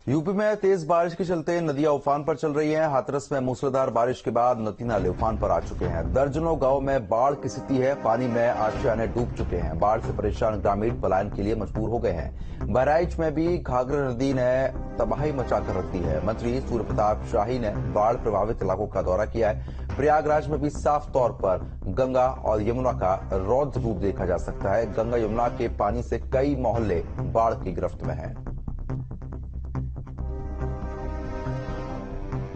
UP में तेज बारिश के चलते नदियां उफान पर चल रही हैं। हाथरस में मूसलाधार बारिश के बाद नदी नाले उफान पर आ चुके हैं। दर्जनों गांव में बाढ़ की स्थिति है। पानी में आशियाने डूब चुके हैं। बाढ़ से परेशान ग्रामीण पलायन के लिए मजबूर हो गए हैं। बहराइच में भी घाघरा नदी ने तबाही मचाकर रख दी है। मंत्री सूर्य प्रताप शाही ने बाढ़ प्रभावित इलाकों का दौरा किया है। प्रयागराज में भी साफ तौर पर गंगा और यमुना का रौद्र रूप देखा जा सकता है। गंगा यमुना के पानी से कई मोहल्ले बाढ़ की गिरफ्त में हैं।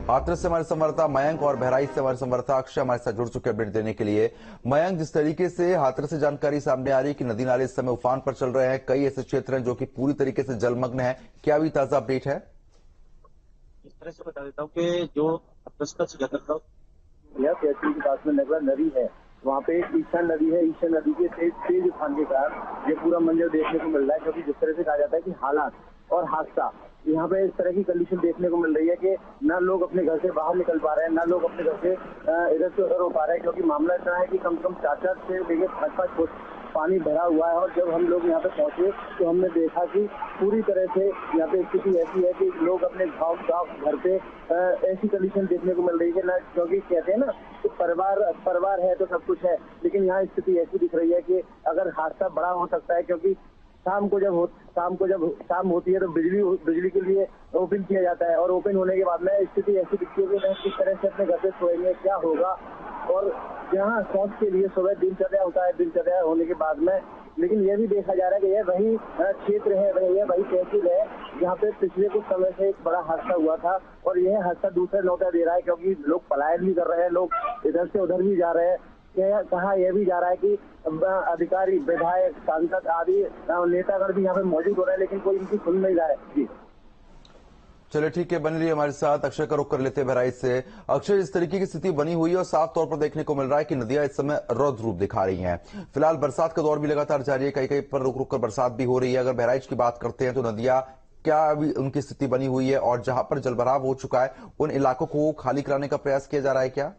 हाथरस से हमारे संवाददाता मयंक और बहराइच से हमारे संवाददाता अक्षय हमारे साथ जुड़ चुके अपडेट देने के लिए। मयंक, जिस तरीके से हाथरस से जानकारी सामने आ रही है कि नदी नाले इस समय उफान पर चल रहे हैं, कई ऐसे क्षेत्र हैं जो कि पूरी तरीके से जलमग्न है, क्या भी ताजा अपडेट है? इस तरह से बता देता हूँ कि जो हाथरस का तहसील के पास में नगरा नदी है, वहाँ पे ईशा नदी है। ईशा नदी के तेज उफान के कारण ये पूरा मंजर देखने को मिल रहा है, क्योंकि जिस तरह से कहा जाता है कि हालात और हादसा यहाँ पे इस तरह की कंडीशन देखने को मिल रही है कि ना लोग अपने घर से बाहर निकल पा रहे हैं, ना लोग अपने घर से इधर से उधर हो पा रहे हैं, क्योंकि मामला इतना है कि कम से कम 4 से लेकर 5 फुट पानी भरा हुआ है। और जब हम लोग यहाँ पे पहुंचे तो हमने देखा कि पूरी तरह से यहाँ पे स्थिति ऐसी है कि लोग अपने गाँव घर पे ऐसी कंडीशन देखने को मिल रही है ना, क्योंकि कहते हैं ना कि परिवार है तो सब कुछ है, लेकिन यहाँ स्थिति ऐसी दिख रही है कि अगर हादसा बड़ा हो सकता है, क्योंकि शाम को जब शाम होती है तो बिजली के लिए ओपन किया जाता है, और ओपन होने के बाद में स्थिति ऐसी दिखती है कि किस तरह से अपने घर से सोएंगे, क्या होगा। और यहाँ शौच के लिए सुबह दिनचर्या होता है, दिनचर्या होने के बाद में लेकिन यह भी देखा जा रहा है कि यह वही क्षेत्र है, वही तहसील है जहाँ पे पिछले कुछ समय से एक बड़ा हादसा हुआ था, और यह हादसा दूसरे नौता दे रहा है, क्योंकि लोग पलायन भी कर रहे हैं, लोग इधर से उधर भी जा रहे हैं। कहा यह भी जा रहा है कि अधिकारी, विधायक, सांसद आदि नेतागण भी यहाँ पे मौजूद हो रहे हैं, लेकिन कोई इनकी सुन नहीं रहा है। जी चलिए ठीक है, बन रही हमारे साथ अक्षय का रुख कर लेते हैं बहराइच से। अक्षय, इस तरीके की स्थिति बनी हुई है और साफ तौर पर देखने को मिल रहा है कि नदियां इस समय रौद्र रूप दिखा रही हैं। फिलहाल बरसात का दौर भी लगातार जारी है, कहीं कहीं पर रुक रुक कर बरसात भी हो रही है। अगर बहराइच की बात करते हैं तो नदियां क्या अभी उनकी स्थिति बनी हुई है, और जहां पर जलभराव हो चुका है उन इलाकों को खाली कराने का प्रयास किया जा रहा है क्या?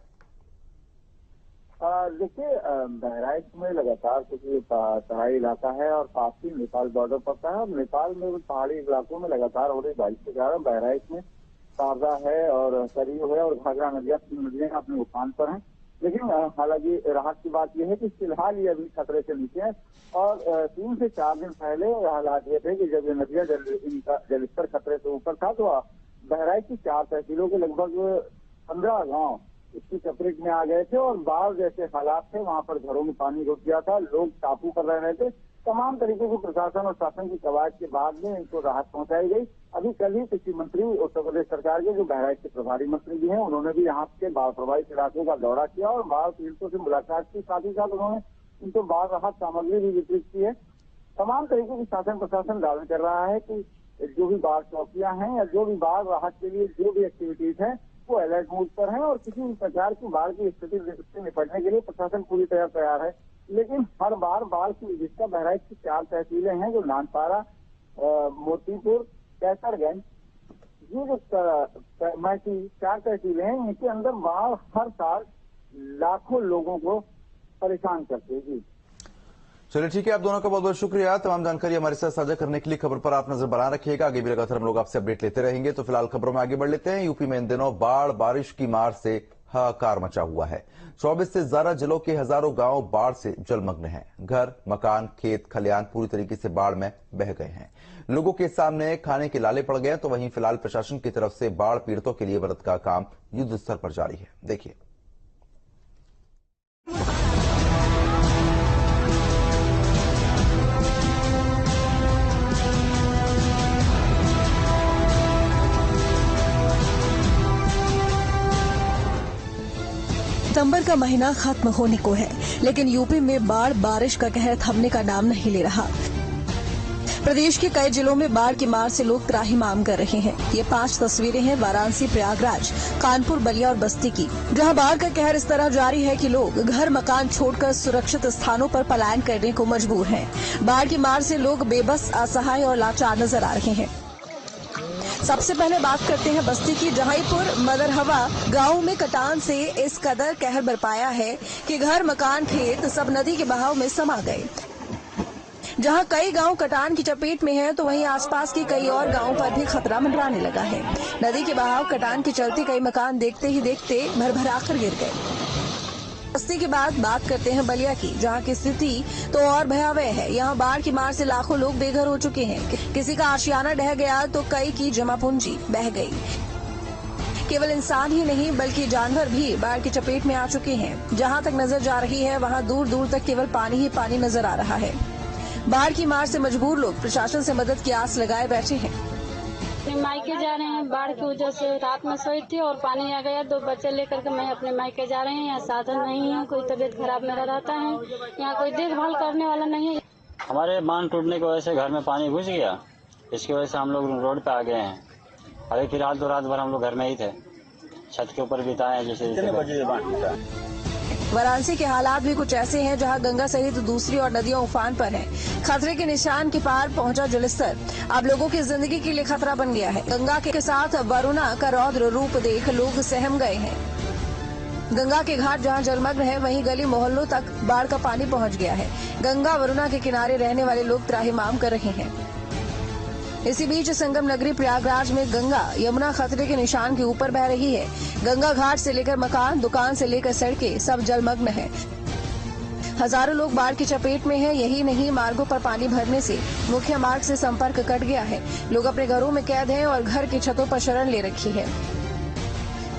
देखिए, बहराइच में लगातार क्योंकि तराई इलाका है और काफी नेपाल बॉर्डर पड़ता है, और नेपाल में पहाड़ी इलाकों में लगातार हो रही बारिश के कारण बहराइच में शारदा है और सरयू है और घाघरा नदियां, 3 नदियां अपने उफान पर हैं। लेकिन हालांकि राहत की बात यह है कि फिलहाल ये अभी खतरे से नीचे है, और 3 से 4 दिन पहले हालात ये थे कि जब ये नदियां जलस्तर खतरे से ऊपर था तो बहराइच की 4 तहसीलों के लगभग 15 गाँव इसकी चपेट में आ गए थे, और बाढ़ जैसे हालात थे, वहां पर घरों में पानी घुस गया था, लोग टापू कर रहे थे। तमाम तरीके के प्रशासन और शासन की कवायद के बाद में इनको राहत पहुंचाई गई। अभी कल ही कृषि मंत्री उत्तर प्रदेश सरकार के जो बहराइच के प्रभारी मंत्री भी हैं, उन्होंने भी यहाँ के बाढ़ प्रभावित इलाकों का दौरा किया और बाढ़ पीड़ितों से मुलाकात की। साथ ही साथ उन्होंने उनको बाढ़ राहत सामग्री भी वितरित की है। तमाम तरीके की शासन प्रशासन दावे कर रहा है कि जो भी बाढ़ चौकियां हैं या जो भी बाढ़ राहत के लिए जो भी एक्टिविटीज है वो अलर्ट मोड पर है, और किसी भी प्रकार की बाढ़ की स्थिति से निपटने के लिए प्रशासन पूरी तरह तैयार है। लेकिन हर बार बाढ़ की जिसका बहराइच की 4 तहसीलें हैं, जो नानपारा, मोतीपुर, कैसरगंज, ये जो 4 तहसीलें हैं, इनके अंदर बाढ़ हर साल लाखों लोगों को परेशान करती है। जी चलिए ठीक है, आप दोनों का बहुत बहुत शुक्रिया। तमाम जानकारी हमारे साथ साझा करने के लिए। खबर पर आप नजर बनाए रखिएगा, आगे भी लगातार हम लोग आपसे अपडेट लेते रहेंगे। तो फिलहाल खबरों में आगे बढ़ लेते हैं। यूपी में इन दिनों बाढ़ बारिश की मार से हाहाकार मचा हुआ है। 24 से ज्यादा जिलों के हजारों गांव बाढ़ से जलमग्न हैं। घर, मकान, खेत, खलियान पूरी तरीके से बाढ़ में बह गए हैं। लोगों के सामने खाने के लाले पड़ गए। तो वहीं फिलहाल प्रशासन की तरफ से बाढ़ पीड़ितों के लिए मदद का काम युद्ध स्तर पर जारी है। देखिए, सितंबर का महीना खत्म होने को है, लेकिन यूपी में बाढ़ बारिश का कहर थमने का नाम नहीं ले रहा। प्रदेश के कई जिलों में बाढ़ की मार से लोग त्राहिमाम कर रहे हैं। ये 5 तस्वीरें हैं वाराणसी, प्रयागराज, कानपुर, बलिया और बस्ती की, जहां बाढ़ का कहर इस तरह जारी है कि लोग घर मकान छोड़कर सुरक्षित स्थानों पर पलायन करने को मजबूर हैं। बाढ़ की मार से लोग बेबस, असहाय और लाचार नजर आ रहे हैं। सबसे पहले बात करते हैं बस्ती की। जहाईपुर मदरहवा गांव में कटान से इस कदर कहर बरपाया है कि घर, मकान, खेत सब नदी के बहाव में समा गए। जहां कई गांव कटान की चपेट में हैं, तो वहीं आसपास के कई और गांवों पर भी खतरा मंडराने लगा है। नदी के बहाव कटान के चलते कई मकान देखते ही देखते भरभराकर गिर गए। बस्ती के बाद बात करते हैं बलिया की, जहां की स्थिति तो और भयावह है। यहां बाढ़ की मार से लाखों लोग बेघर हो चुके हैं। किसी का आशियाना ढह गया तो कई की जमा पूंजी बह गई। केवल इंसान ही नहीं बल्कि जानवर भी बाढ़ की चपेट में आ चुके हैं। जहां तक नजर जा रही है वहां दूर दूर तक केवल पानी ही पानी नजर आ रहा है। बाढ़ की मार से मजबूर लोग प्रशासन से मदद की आस लगाए बैठे हैं। मायके जा रहे हैं, बाढ़ की वजह से रात में सोई थी और पानी आ गया। 2 बच्चे लेकर के मैं अपने मायके जा रहे हैं। यहाँ साधन नहीं है, कोई तबीयत खराब मेरा रहता है, यहाँ कोई देखभाल करने वाला नहीं है। हमारे बांध टूटने की वजह से घर में पानी घुस गया, इसकी वजह से हम लोग रोड पे आ गए हैं। अभी फिलहाल तो रात भर हम लोग घर में ही थे, छत के ऊपर बिताए जैसे। वाराणसी के हालात भी कुछ ऐसे हैं, जहां गंगा सहित दूसरी और नदियां उफान पर हैं। खतरे के निशान के पार पहुंचा जलस्तर अब लोगों की जिंदगी के लिए खतरा बन गया है। गंगा के साथ वरुणा का रौद्र रूप देख लोग सहम गए हैं। गंगा के घाट जहां जलमग्न है, वहीं गली मोहल्लों तक बाढ़ का पानी पहुंच गया है। गंगा वरुणा के किनारे रहने वाले लोग त्राहिमाम कर रहे हैं। इसी बीच संगम नगरी प्रयागराज में गंगा यमुना खतरे के निशान के ऊपर बह रही है। गंगा घाट से लेकर मकान, दुकान से लेकर सड़कें सब जलमग्न है। हजारों लोग बाढ़ की चपेट में हैं। यही नहीं, मार्गों पर पानी भरने से मुख्य मार्ग से संपर्क कट गया है। लोग अपने घरों में कैद हैं और घर की छतों पर शरण ले रखी है।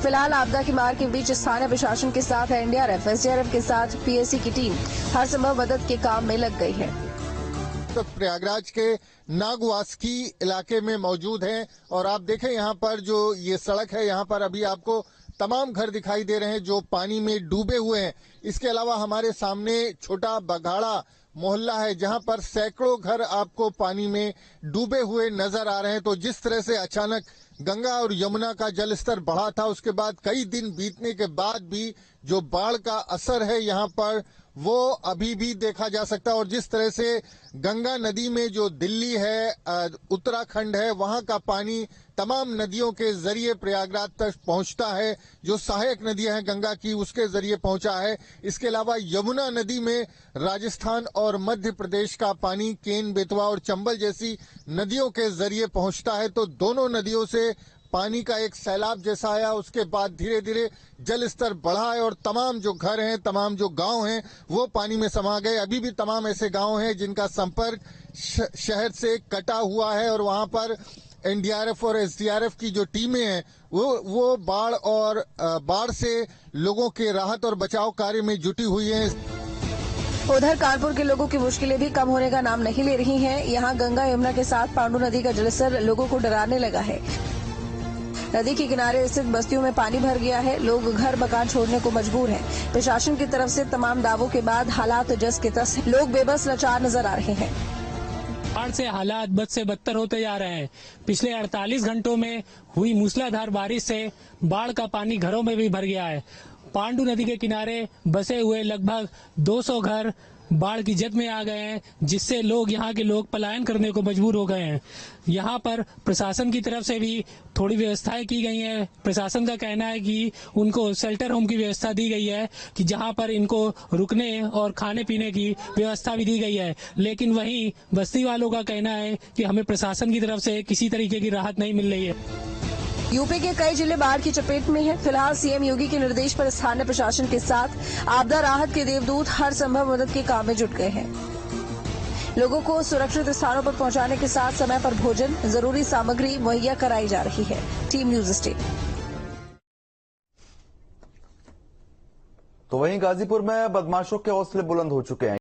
फिलहाल आपदा की मार के बीच स्थानीय प्रशासन के साथ एनडीआरएफ, एसडीआरएफ के साथ पीएसी की टीम हर संभव मदद के काम में लग गई है। तो प्रयागराज के नागवासकी इलाके में मौजूद हैं और आप देखें यहाँ पर जो ये सड़क है, यहाँ पर अभी आपको तमाम घर दिखाई दे रहे हैं जो पानी में डूबे हुए हैं। इसके अलावा हमारे सामने छोटा बघाड़ा मोहल्ला है, जहां पर सैकड़ों घर आपको पानी में डूबे हुए नजर आ रहे हैं। तो जिस तरह से अचानक गंगा और यमुना का जलस्तर बढ़ा था, उसके बाद कई दिन बीतने के बाद भी जो बाढ़ का असर है यहाँ पर वो अभी भी देखा जा सकता है। और जिस तरह से गंगा नदी में जो दिल्ली है, उत्तराखंड है, वहां का पानी तमाम नदियों के जरिए प्रयागराज तक पहुंचता है। जो सहायक नदियां हैं गंगा की, उसके जरिए पहुंचा है। इसके अलावा यमुना नदी में राजस्थान और मध्य प्रदेश का पानी केन, बेतवा और चंबल जैसी नदियों के जरिए पहुंचता है। तो दोनों नदियों से पानी का एक सैलाब जैसा आया, उसके बाद धीरे धीरे जल स्तर बढ़ा है और तमाम जो घर हैं, तमाम जो गांव हैं, वो पानी में समा गए। अभी भी तमाम ऐसे गांव हैं जिनका संपर्क शहर से कटा हुआ है और वहां पर एनडीआरएफ और एसडीआरएफ की जो टीमें हैं वो बाढ़ से लोगों के राहत और बचाव कार्य में जुटी हुई हैं। उधर कानपुर के लोगों की मुश्किलें भी कम होने का नाम नहीं ले रही हैं। यहाँ गंगा यमुना के साथ पांडु नदी का जलस्तर लोगों को डराने लगा है। नदी के किनारे स्थित बस्तियों में पानी भर गया है। लोग घर मकान छोड़ने को मजबूर हैं। प्रशासन की तरफ से तमाम दावों के बाद हालात जस के तस, लोग बेबस लाचार नजर आ रहे हैं। बाढ़ से हालात बद से बदतर होते जा रहे हैं। पिछले 48 घंटों में हुई मूसलाधार बारिश से बाढ़ का पानी घरों में भी भर गया है। पांडु नदी के किनारे बसे हुए लगभग 200 घर बाढ़ की जद में आ गए हैं, जिससे यहाँ के लोग पलायन करने को मजबूर हो गए हैं। यहाँ पर प्रशासन की तरफ से भी थोड़ी व्यवस्थाएं की गई हैं। प्रशासन का कहना है कि उनको शेल्टर होम की व्यवस्था दी गई है, कि जहाँ पर इनको रुकने और खाने पीने की व्यवस्था भी दी गई है। लेकिन वहीं बस्ती वालों का कहना है कि हमें प्रशासन की तरफ से किसी तरीके की राहत नहीं मिल रही है। यूपी के कई जिले बाढ़ की चपेट में हैं। फिलहाल सीएम योगी के निर्देश पर स्थानीय प्रशासन के साथ आपदा राहत के देवदूत हर संभव मदद के काम में जुट गए हैं। लोगों को सुरक्षित स्थानों पर पहुंचाने के साथ समय पर भोजन, जरूरी सामग्री मुहैया कराई जा रही है। Team news state. तो वहीं गाजीपुर में बदमाशों के हौसले बुलंद हो चुके हैं।